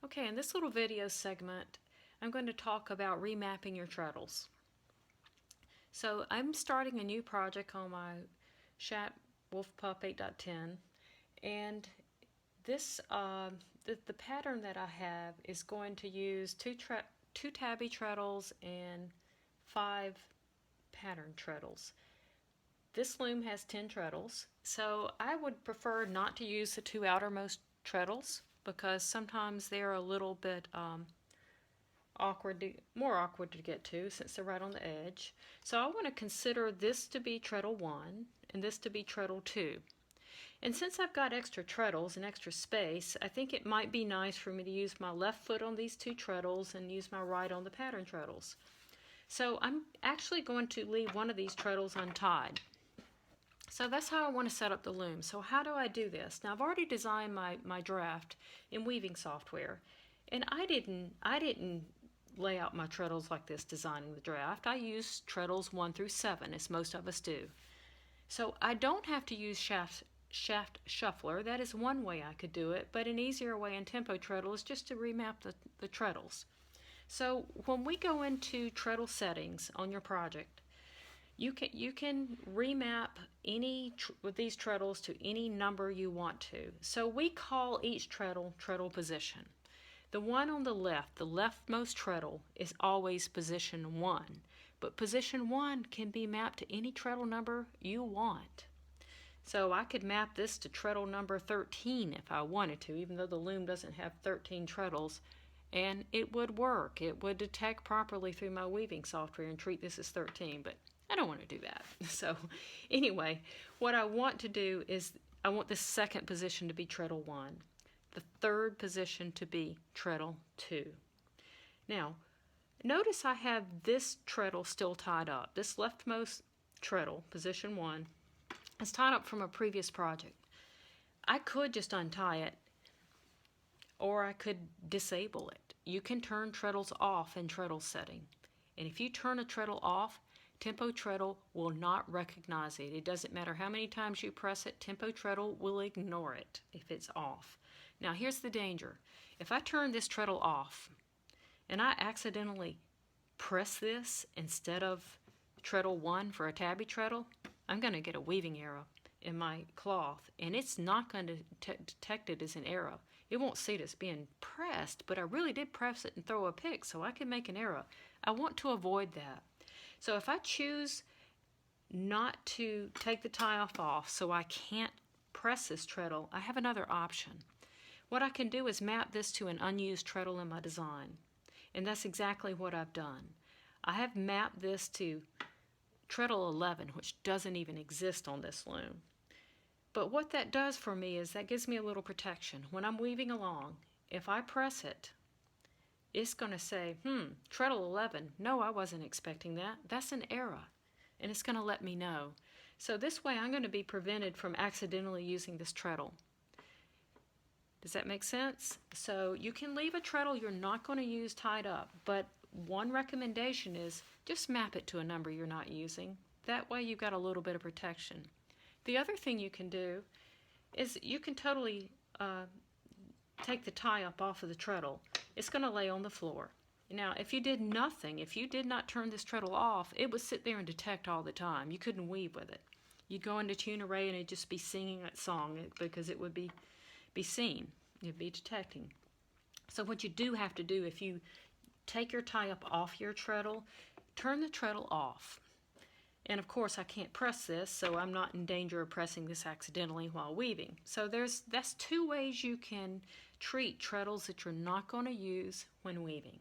Okay, in this little video segment, I'm going to talk about remapping your treadles. So I'm starting a new project on my Shat Wolf Pup 8.10, and this the pattern that I have is going to use two tabby treadles and 5 pattern treadles. This loom has 10 treadles, so I would prefer not to use the 2 outermost treadles because sometimes they're a little bit more awkward to get to since they're right on the edge. So I want to consider this to be treadle 1 and this to be treadle 2. And since I've got extra treadles and extra space, I think it might be nice for me to use my left foot on these 2 treadles and use my right on the pattern treadles. So I'm actually going to leave one of these treadles untied. So that's how I want to set up the loom. So how do I do this? Now I've already designed my draft in weaving software, and I didn't lay out my treadles like this designing the draft. I used treadles 1 through 7, as most of us do. So I don't have to use shaft shuffler. That is one way I could do it, but an easier way in TempoTreadle is just to remap the treadles. So when we go into Treadle Settings on your project, you can remap any with these treadles to any number you want to. So we call each treadle position. The one on the leftmost treadle, is always position 1, but position 1 can be mapped to any treadle number you want. So I could map this to treadle number 13 if I wanted to, even though the loom doesn't have 13 treadles, and it would work. It would detect properly through my weaving software and treat this as 13, but I don't want to do that. So anyway, what I want to do is I want the second position to be treadle 1, the third position to be treadle 2. Now, notice I have this treadle still tied up. This leftmost treadle, position 1, is tied up from a previous project. I could just untie it, or I could disable it. You can turn treadles off in treadle setting. And if you turn a treadle off, TempoTreadle will not recognize it. It doesn't matter how many times you press it, TempoTreadle will ignore it if it's off. Now here's the danger. If I turn this treadle off and I accidentally press this instead of treadle 1 for a tabby treadle, I'm going to get a weaving error in my cloth, and it's not going to detect it as an error. It won't see it as being pressed, but I really did press it and throw a pick, so I can make an error. I want to avoid that. So if I choose not to take the tie off so I can't press this treadle, I have another option. What I can do is map this to an unused treadle in my design, and that's exactly what I've done. I have mapped this to treadle 11, which doesn't even exist on this loom. But what that does for me is that gives me a little protection. When I'm weaving along, if I press it, it's going to say, treadle 11. No, I wasn't expecting that. That's an error. And it's going to let me know. So this way I'm going to be prevented from accidentally using this treadle. Does that make sense? So you can leave a treadle you're not going to use tied up, but one recommendation is just map it to a number you're not using. That way you've got a little bit of protection. The other thing you can do is you can totally take the tie up off of the treadle. It's going to lay on the floor. Now, if you did nothing, if you did not turn this treadle off, it would sit there and detect all the time. You couldn't weave with it. You'd go into tune array and it'd just be singing that song because it would be seen. It'd be detecting. So what you do have to do, if you take your tie up off your treadle, turn the treadle off. And of course I can't press this, so I'm not in danger of pressing this accidentally while weaving. So that's 2 ways you can treat treadles that you're not going to use when weaving.